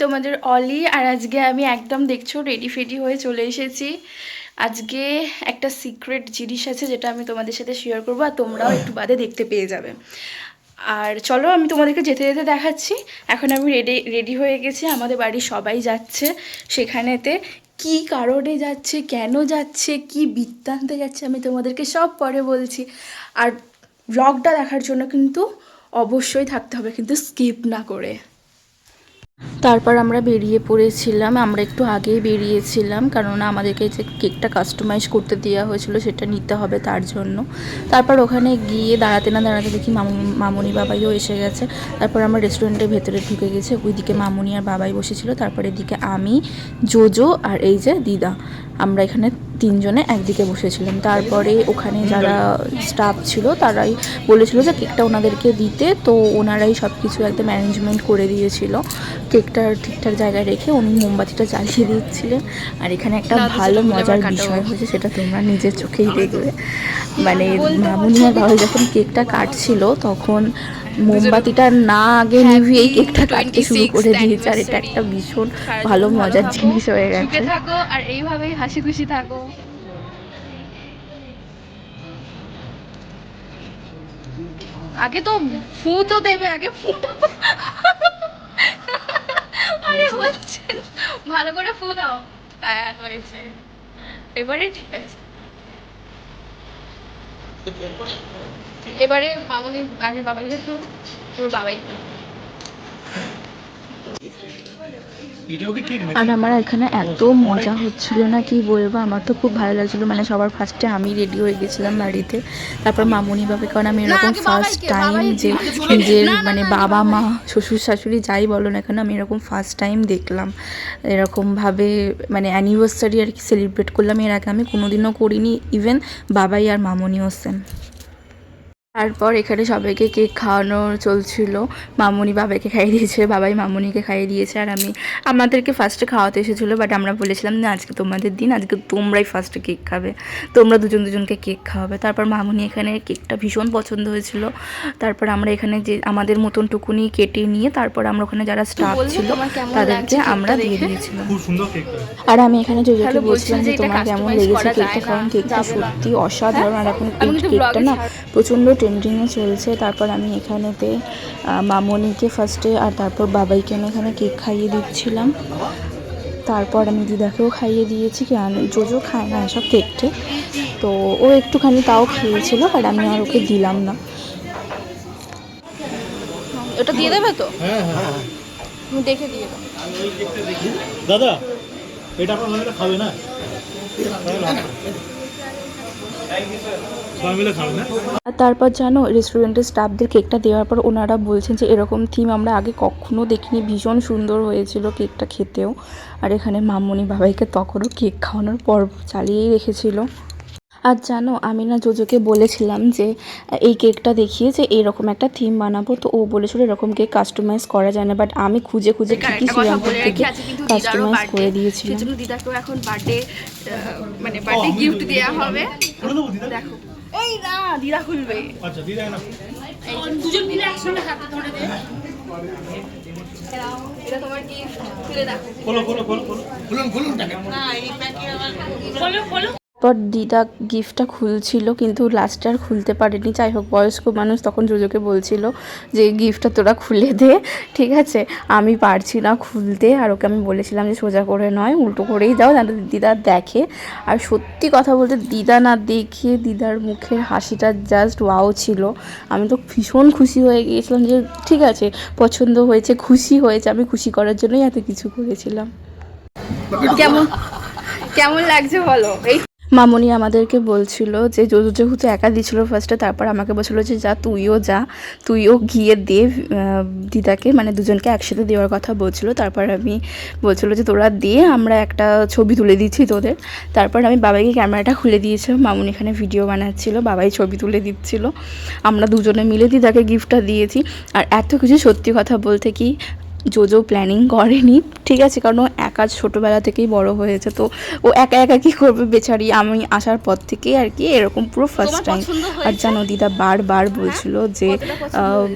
তোমাদের অলি, আর আজকে আমি একদম দেখছো রেডি ফেডি হয়ে চলে এসেছি। আজকে একটা সিক্রেট জিনিস আছে যেটা আমি তোমাদের সাথে শেয়ার করবো, আর তোমরাও একটু বাদে দেখতে পেয়ে যাবে। আর চলো আমি তোমাদেরকে যেতে যেতে দেখাচ্ছি। এখন আমি রেডি রেডি হয়ে গেছি, আমাদের বাড়ির সবাই যাচ্ছে সেখানেতে। কি কারণে যাচ্ছে, কেন যাচ্ছে, কি বৃত্তান্তে যাচ্ছে আমি তোমাদেরকে সব পরে বলছি। আর ব্লগটা দেখার জন্য কিন্তু অবশ্যই থাকতে হবে, কিন্তু স্কিপ না করে। তারপর আমরা বেরিয়ে পড়েছিলাম, আমরা একটু আগেই বেরিয়েছিলাম, কারণ আমাদেরকে যে কেকটা কাস্টমাইজ করতে দেওয়া হয়েছিল সেটা নিতে হবে তার জন্য। তারপর ওখানে গিয়ে দাঁড়াতে না দাঁড়াতে দেখি মামুনি বাবাইও এসে গেছে। তারপর আমরা রেস্টুরেন্টের ভেতরে ঢুকে গেছি, ওইদিকে মামুনি আর বাবাই বসেছিল। তারপর এদিকে আমি, জোজো আর এই যে দিদা, আমরা এখানে তিনজনে একদিকে বসেছিলাম। তারপরে ওখানে যারা স্টাফ ছিল তারাই বলেছিল যে কেকটা ওনাদেরকে দিতে, তো ওনারাই সব কিছু একদম অ্যারেঞ্জমেন্ট করে দিয়েছিল। কেকটা ঠিকঠাক জায়গায় রেখে উনি মোমবাতিটা জ্বালিয়ে দিচ্ছিলেন। আর এখানে একটা ভালো মজার বিষয় হয়েছে, সেটা তোমরা নিজের চোখেই দেখবে। মানে মামুনি আর বাবা যখন কেকটা কাটছিল তখন মোমবাতিটা না আগে নিভিয়েই কেকটা কাটতে শুরু করে দিয়েছে। আর এটা একটা ভীষণ ভালো মজার জিনিস হয়ে গেছে। থাকো আর এইভাবেই হাসি খুশি থাকো। আগে তো ফু তো দেবে, আগে ফু। আরে হচ্ছে, ভালো করে ফু দাও। হ্যাঁ হয়েছে, এবারে ঠিক আছে। এবারে মামুনি আগে বাবাই যেত, তোর বাবাই। আর আমার এখানে এত মজা হচ্ছিল না কি বলবো, আমার তো খুব ভালো লাগছিল। মানে সবার ফার্স্টে আমি রেডি হয়ে গেছিলাম বাড়িতে, তারপর মামুনি বাবা, কারণ আমি এরকম ফার্স্ট টাইম যে নিজের মানে বাবা মা শ্বশুর শাশুড়ি যাই বলো না কেন, আমি এরকম ফার্স্ট টাইম দেখলাম এরকমভাবে মানে অ্যানিভার্সারি আর কি সেলিব্রেট করলাম। এর আগে আমি কোনোদিনও করিনি, ইভেন বাবাই আর মামুনিও সেম। তারপর এখানে সবাইকে কেক খাওয়ানো চলছিল। মামুনি বাবাইকে খাইয়ে দিয়েছে, বাবাই মামুনিকে খাইয়ে দিয়েছে। আর আমাদেরকে ফার্স্টে খাওয়াতে এসেছিলো, বাট আমরা বলেছিলাম না আজকে তোমাদের দিন, আজকে তোমরাই ফার্স্টে কেক খাবে, তোমরা দুজনকে কেক খাওয়াবে। তারপর মামুনি এখানে কেকটা ভীষণ পছন্দ হয়েছিল। তারপর আমরা এখানে যে আমাদের মতন টুকুনি কেটে নিয়ে তারপর আমরা ওখানে যারা স্টাফ ছিল তাদেরকে আমরা দিয়ে দিয়েছিলাম। আর আমি এখানে জোজোকে বলছিলাম যে তোমার কেমন লেগেছে কেকটা, কারণ কেকটা সত্যি অসাধারণ। আর এখন কেকটা না প্রচণ্ড ট্রেন্ডিংয়ে চলছে। তারপর আমি এখানেতে মামনিকে ফার্স্টে আর তারপর বাবাইকে আমি এখানে কেক খাইয়ে দিচ্ছিলাম। তারপর আমি দিদাকেও খাইয়ে দিয়েছি, জোজো খায় না এসব কেকটে, তো ও একটুখানি তাও খেয়েছিল, বাট আমি আর ওকে দিলাম না। ওটা দিয়ে দেবে তো? হ্যাঁ হ্যাঁ, তুমি দেখে দিয়ে দাও দাদা। এটা আপনারা খাবে না? আর তারপর জানো, রেস্টুরেন্টের স্টাফদের কেকটা দেওয়ার পর ওনারা বলছেন যে এরকম থিম আমরা আগে কখনো দেখিনি, ভীষণ সুন্দর হয়েছিল কেকটা খেতেও। আর এখানে মামুনি বাবাইকে তখনও কেক খাওয়ানোর পর্ব চালিয়েই রেখেছিল। আর জানো, আমি না জোজোকে বলেছিলাম যে এই কেকটা দেখিয়ে যে এরকম একটা থিম বানাবো, তো ও বলেছিল এরকম কেক কাস্টমাইজ করা যায় না, বাট আমি খুঁজে ঠিকই শ্রীরামপুর থেকে কাস্টমাইজ করে দিয়েছিলাম। দিদাকেও এখন বার্থডে মানে বার্থডে গিফট দেওয়া হবে। দেখো এই না, দিদা খুলবে। আচ্ছা দিদা না, দুজন মিলে একসঙ্গে হাতে ধরে দে। এটা তোমার গিফট, খুলে দেখো। না এই প্যাকে আবার খোলো। পর দিদা গিফটটা খুলছিল, কিন্তু লাস্টে আর খুলতে পারেনি। যাই হোক, বয়স্ক মানুষ তখন জোজোকে বলছিল যে গিফটটা তোরা খুলে দে, ঠিক আছে, আমি পারছি না খুলতে। আর ওকে আমি বলেছিলাম যে সোজা করে নয়, উল্টো করেই দাও, যাতে দিদা দেখে। আর সত্যি কথা বলতে দিদা না দেখে দিদার মুখের হাসিটা জাস্ট ওয়াও ছিল। আমি তো ভীষণ খুশি হয়ে গিয়েছিলাম যে ঠিক আছে, পছন্দ হয়েছে, খুশি হয়েছে। আমি খুশি করার জন্যই এত কিছু করেছিলাম। কেমন লাগছে বলো? এই মামুনি আমাদেরকে বলছিল যে জোজো যেহেতু একা দিয়েছিল ফার্স্টে, তারপর আমাকে বলছিল যে তুইও গিয়ে দে দিদাকে, মানে দুজনকে একসাথে দেওয়ার কথা বলছিল। তারপর আমি বলছিল যে তোরা দিয়ে আমরা একটা ছবি তুলে দিচ্ছি তোদের। তারপর আমি বাবাইকে ক্যামেরাটা খুলে দিয়েছিলাম, মামুনি এখানে ভিডিও বানাচ্ছিল, বাবাই ছবি তুলে দিচ্ছিল। আমরা দুজনে মিলে দিদাকে গিফটটা দিয়েছি। আর এত কিছু সত্যি কথা বলতে কি জোজো প্ল্যানিং করেনি, ঠিক আছে, কারণ ও একা ছোটোবেলা থেকেই বড় হয়েছে, তো ও একা একা কী করবে বেচারি। আমি আসার পর থেকেই আর কি এরকম পুরো ফার্স্ট টাইম। আর জানো দিদা বারবার বলছিল যে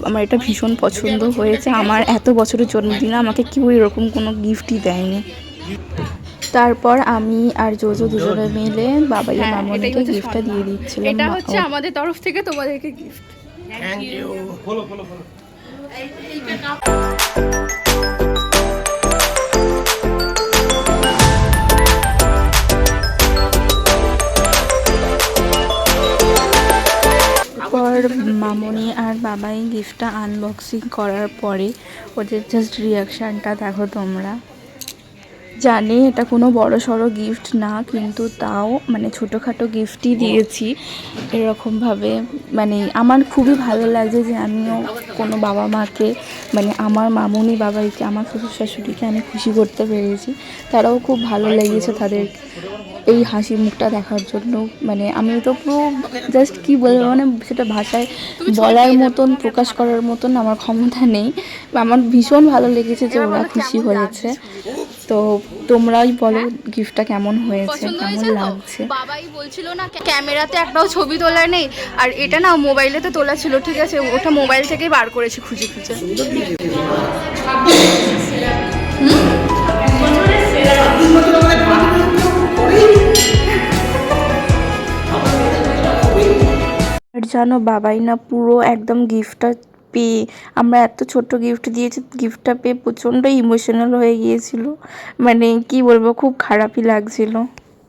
আমার এটা ভীষণ পছন্দ হয়েছে, আমার এত বছরের জন্মদিনে আমাকে কেউ এরকম কোনো গিফটই দেয়নি। তারপর আমি আর জোজো দুজনে মিলে বাবাই আর মামনিকে গিফটটা দিয়ে দিচ্ছিলাম। এটা হচ্ছে আমাদের তরফ থেকে তোমাদেরকে গিফট। Thank you. বলো বলো বলো। পর মামনি আর বাবাই গিফটটা আনবক্সিং করার পরে ওদের জাস্ট রিয়াকশানটা দেখো তোমরা। জানি এটা কোনো বড় সড়ো গিফট না, কিন্তু তাও মানে ছোটোখাটো গিফটই দিয়েছি এরকমভাবে। মানে আমার খুবই ভালো লাগছে যে আমিও কোনো বাবা মাকে, মানে আমার মামনি বাবাইকে, আমার শ্বশুর শাশুড়িকে আমি খুশি করতে পেরেছি। তারাও খুব ভালো লেগেছে তাদের এই হাসি মুখটা দেখার জন্য। মানে আমি তো পুরো জাস্ট কী বলবো, মানে সেটা ভাষায় বলার মতন, প্রকাশ করার মতন আমার ক্ষমতা নেই। আমার ভীষণ ভালো লেগেছে যে ওরা খুশি হয়েছে। তো তোমরাই বলো গিফটটা কেমন হয়েছে, কেমন লাগছে। বাবাই বলছিল না ক্যামেরাতে একটাও ছবি তোলা নেই, আর এটা না মোবাইলেতে তোলা ছিল, ঠিক আছে, ওটা মোবাইল থেকেই বার করেছি খুঁজে খুঁজে। আর জানো বাবাই না পুরো একদম গিফটটা পেয়ে, আমরা এত ছোট্ট গিফট দিয়েছি, গিফটটা পেয়ে প্রচণ্ড ইমোশনাল হয়ে গিয়েছিল। মানে কি বলবো, খুব খারাপই লাগছিল।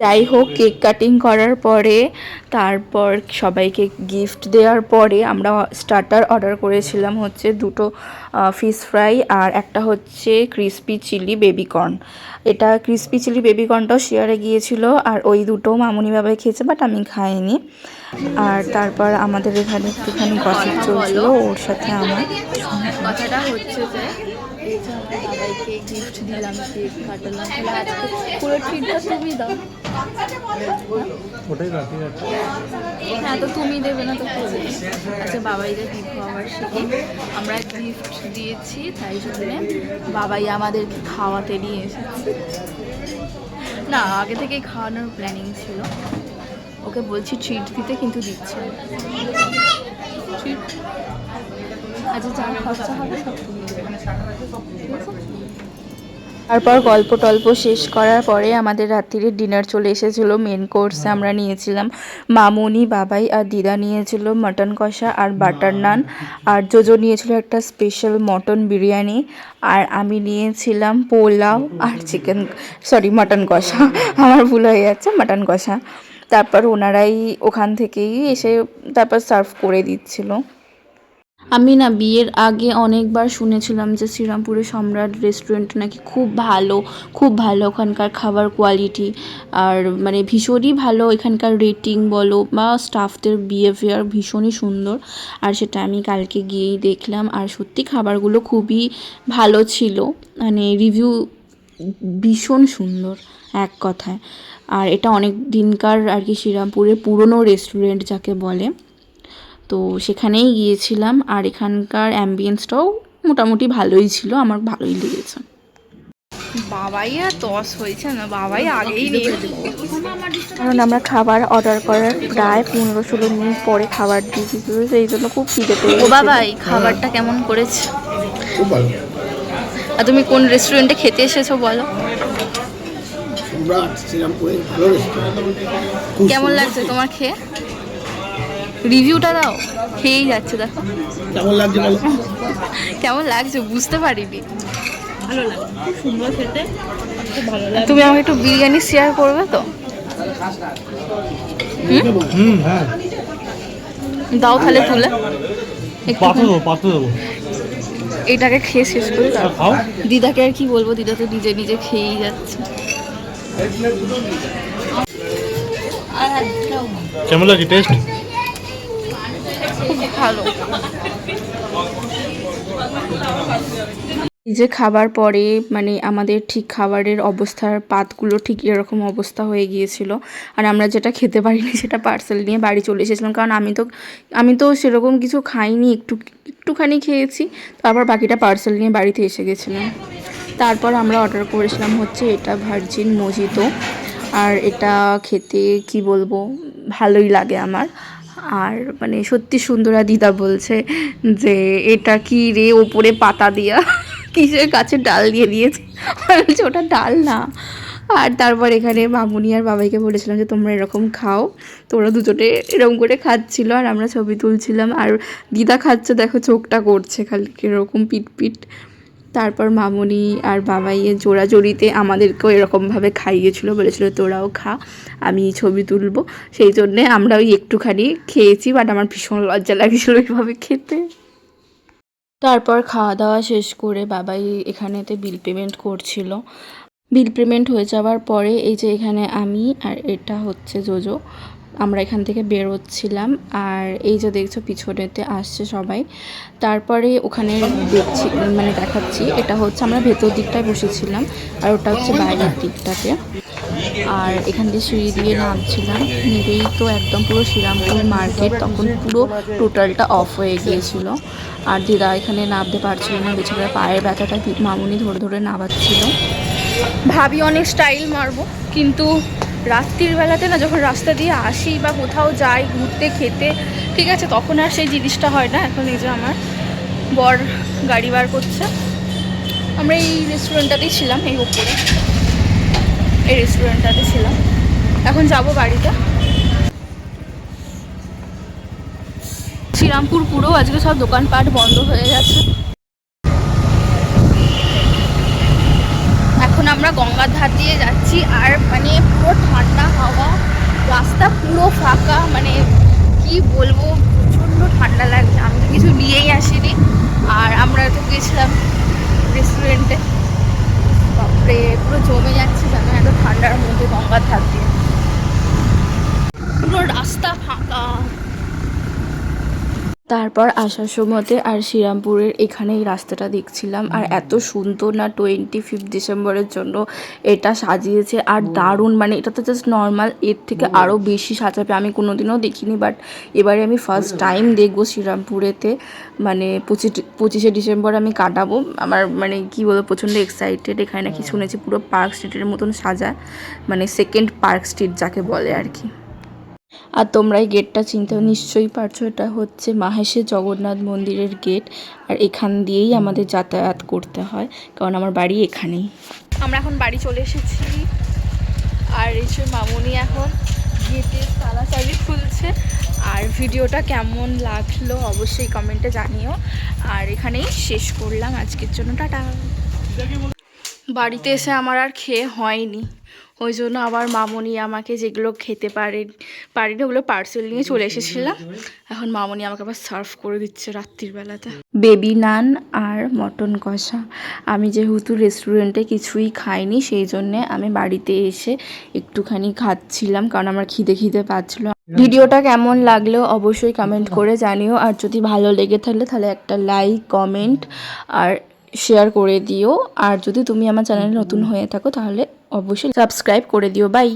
যাই হোক, কেক কাটিং করার পরে তারপর সবাইকে গিফট দেওয়ার পরে আমরা স্টার্টার অর্ডার করেছিলাম হচ্ছে 2টো ফিশ ফ্রাই আর একটা হচ্ছে ক্রিসপি চিলি বেবিকর্ন। এটা ক্রিসপি চিলি বেবিকর্নটাও শেয়ারে গিয়েছিল, আর ওই দুটো মামুনি বাবাই খেয়েছে, বাট আমি খাইনি। আর তারপর আমাদের এখানে একটুখানি গসিপ চলছিল ওর সাথে আমার। কথাটা হচ্ছে যে এই যে আমার বাবাইকে গিফট দিলাম, কেক কাটলাম, তাহলে আজকে পুরো ট্রিটটা তুমি দাও। ওটাই বাকি আছে। হ্যাঁ, তো তুমি দেবে না তো কে দেবে? আচ্ছা, বাবাইদের গিফট হওয়ার শিখে আমরা গিফট দিয়েছি, তাই জন্যে বাবাই আমাদেরকে খাওয়াতে নিয়ে এসেছে। না, আগে থেকেই খাওয়ানোর প্ল্যানিং ছিল, ওকে বলছি ট্রিট দিতে, কিন্তু দিচ্ছে না ট্রিট। আচ্ছা, যা খরচা হবে সব তুমি দেবে, ঠিক আছে? তারপর গল্প টল্প শেষ করার পরে আমাদের রাত্রির ডিনার চলে এসেছিলো। মেন কোর্সে আমরা নিয়েছিলাম, মামুনি বাবাই আর দিদা নিয়েছিল মাটন কষা আর বাটার নান, আর জোজো নিয়েছিল একটা স্পেশাল মটন বিরিয়ানি, আর আমি নিয়েছিলাম পোলাও আর মাটন কষা। আমার ভুল হয়ে যাচ্ছে, মাটন কষা। তারপর ওনারাই ওখান থেকেই এসে তারপর সার্ভ করে দিচ্ছিল। আমি না বিয়ের আগে অনেকবার শুনেছিলাম যে শ্রীরামপুরের সম্রাট রেস্টুরেন্ট নাকি খুব ভালো, খুব ভালো ওখানকার খাবার কোয়ালিটি, আর মানে ভীষণই ভালো এখানকার রেটিং বলো বা স্টাফদের বিহেভিয়ার ভীষণই সুন্দর। আর সেটা আমি কালকে গিয়েই দেখলাম, আর সত্যি খাবারগুলো খুবই ভালো ছিল, মানে রিভিউ ভীষণ সুন্দর এক কথায়। আর এটা অনেক দিনকার আর কি শ্রীরামপুরের পুরনো রেস্টুরেন্ট যাকে বলে, তো সেখানেই গিয়েছিলাম। আর এখানকার অ্যাম্বিয়েন্সটাও মোটামুটি ভালোই ছিল, আমার ভালোই লেগেছে। বাবাই আর টস হয়েছে না, বাবাই আগেই নিয়ে, কারণ আমরা খাবার অর্ডার করার প্রায় 15-16 মিনিট পরে খাবার দিয়ে দিয়েছিল, সেই জন্য খুব খিদে পেয়ে ও গেছিল। বাবাই খাবারটা কেমন করেছে? খুব ভালো। আর তুমি কোন রেস্টুরেন্টে খেতে এসেছো বলো? সম্রাট শ্রীরামপুরের ভালো রেস্টুরেন্ট। কেমন লাগছে তোমার খেয়ে? রিভিউটা দাও, খেয়েই যাচ্ছে দেখো। কেমন লাগছে বলো? কেমন লাগছে বুঝতে পারিনি। ভালো লাগে, খুব সুন্দর খেতে, খুব ভালো লাগে। তুমি আমাকে একটু বিরিয়ানি শেয়ার করবে তো? হ্যাঁ, দাও তাহলে তুলে একটু। পাতে দেবো। এটাকে খেয়ে শেষ করি তারপর খাও। দিদাকে আর কি বলবো, দিদা তো নিজে নিজে খেয়েই যাচ্ছে। কেমন লাগে টেস্ট? খুব ভালো। এই যে খাবার পরে মানে আমাদের ঠিক খাবারের অবস্থার পাতগুলো ঠিক এরকম অবস্থা হয়ে গিয়েছিল। আর আমরা যেটা খেতে পারিনি সেটা পার্সেল নিয়ে বাড়ি চলে এসেছিলাম, কারণ আমি তো সেরকম কিছু খাইনি, একটুখানি খেয়েছি, তারপর বাকিটা পার্সেল নিয়ে বাড়িতে এসে গেছিলাম। তারপর আমরা অর্ডার করেছিলাম হচ্ছে এটা ভার্জিন মোজিতো, আর এটা খেতে কি বলবো, ভালোই লাগে আমার। আর মানে সত্যি সুন্দরা দিদা বলছে যে এটা কি রে, ওপরে পাতা দিয়া কিসের গাছের ডাল দিয়ে দিয়েছে, আমি বলছি ওটা ডাল না। আর তারপর এখানে মামুনি আর বাবাইকে বলেছিলাম যে তোমরা এরকম খাও, তোরা দুজনে এরকম করে খাচ্ছিল আর আমরা ছবি তুলছিলাম। আর দিদা খাচ্ছে, দেখো চোখটা করছে খালি এরকম পিট। তারপর মামুনি আর বাবাইয়ের জোড়াজড়িতে আমাদেরকেও এরকমভাবে খাইয়েছিল, বলেছিল তোরাও খা, আমি ছবি তুলবো। সেই জন্যে আমরা ওই একটুখানি খেয়েছি, বাট আমার ভীষণ লজ্জা লাগছিল এইভাবে খেতে। তারপর খাওয়া দাওয়া শেষ করে বাবাই এখানেতে বিল পেমেন্ট করছিল। বিল পেমেন্ট হয়ে যাওয়ার পরে এই যে এখানে আমি আর এটা হচ্ছে জোজো, আমরা এখান থেকে বেরোচ্ছিলাম। আর এই যে দেখছো পিছনেতে আসছে সবাই। তারপরে ওখানে দেখছি মানে দেখাচ্ছি, এটা হচ্ছে আমরা ভেতর দিকটায় বসেছিলাম আর ওটা হচ্ছে বাইরের দিকটাতে। আর এখান দিয়ে সিঁড়ি দিয়ে নামছিলাম, নেবেই তো একদম পুরো শ্রীরামপুর মার্কেট, তখন পুরো টোটালটা অফ হয়ে গিয়েছিল। আর দিদা এখানে নামতে পারছিল না, বেচারা পায়ের ব্যথাটা মামুনি ধরে নামাচ্ছিল। ভাবি অনেক স্টাইল মারবো, কিন্তু রাত্রির বেলাতে না, যখন রাস্তা দিয়ে আসি বা কোথাও যাই ঘুরতে খেতে, ঠিক আছে, তখন আর সেই জিনিসটা হয় না। এখন এই যে আমার বর গাড়ি বার করছে, আমরা এই রেস্টুরেন্টটাতেই ছিলাম, এই ওপরে এই রেস্টুরেন্টটাতে ছিলাম। এখন যাব বাড়িতে। শ্রীরামপুর পুরো আজকে সব দোকানপাট বন্ধ হয়ে গেছে। এখন আমরা গঙ্গার ধার দিয়ে যাচ্ছি, আর মানে পুরো ঠান্ডা হাওয়া, রাস্তা পুরো ফাঁকা, মানে কি বলবো, প্রচণ্ড ঠান্ডা লাগছে। আমি তো কিছু নিয়েই আসিনি, আর আমরা তো গেছিলাম রেস্টুরেন্টে, বাপরে পুরো জমে যাচ্ছে জানো, এত ঠান্ডার মধ্যে গঙ্গার ধার দিয়ে পুরো রাস্তা ফাঁকা। তারপর আসার সময়তে আর শ্রীরামপুরের এখানে এই রাস্তাটা দেখছিলাম, আর এত সুন্দর না, 25 ডিসেম্বরের জন্য এটা সাজিয়েছে, আর দারুণ, মানে এটা তো জাস্ট নর্মাল, এর থেকে আরও বেশি সাজাবে, আমি কোনোদিনও দেখিনি, বাট এবারে আমি ফার্স্ট টাইম দেখবো শ্রীরামপুরেতে, মানে 25শে ডিসেম্বর আমি কাটাবো। আমার মানে কি বলবো, প্রচণ্ড এক্সাইটেড। এখানে নাকি শুনেছি পুরো পার্ক স্ট্রিটের মতন সাজায়, মানে সেকেন্ড পার্ক স্ট্রিট যাকে বলে আর কি। আর তোমরা এই গেটটা চিনতে নিশ্চয়ই পারছো, এটা হচ্ছে মাহেশের জগন্নাথ মন্দিরের গেট, আর এখান দিয়েই আমাদের যাতায়াত করতে হয়, কারণ আমার বাড়ি এখানেই। আমরা এখন বাড়ি চলে এসেছি, আর এই যে মামুনি এখন গেটের তালাচাবি খুলছে। আর ভিডিওটা কেমন লাগলো অবশ্যই কমেন্টে জানিও, আর এখানেই শেষ করলাম আজকের জন্য, টাটা। বাড়িতে এসে আমার আর খেয়ে হয়নি, ওই জন্য আবার মামুনি আমাকে যেগুলো খেতে পারিনি ওগুলো পার্সেল নিয়ে চলে এসেছিলাম। এখন মামুনি আমাকে আবার সার্ভ করে দিচ্ছে রাত্রির বেলাতে বেবি নান আর মটন কষা। আমি যেহেতু রেস্টুরেন্টে কিছুই খাইনি, সেই জন্যে আমি বাড়িতে এসে একটুখানি খাচ্ছিলাম, কারণ আমার খিদে পাচ্ছিল। ভিডিওটা কেমন লাগলো অবশ্যই কমেন্ট করে জানিও, আর যদি ভালো লেগে থাকলে তাহলে একটা লাইক, কমেন্ট আর শেয়ার করে দিও। আর যদি তুমি আমার চ্যানেলে নতুন হয়ে থাকো তাহলে অবশ্যই সাবস্ক্রাইব করে দিও। বাই।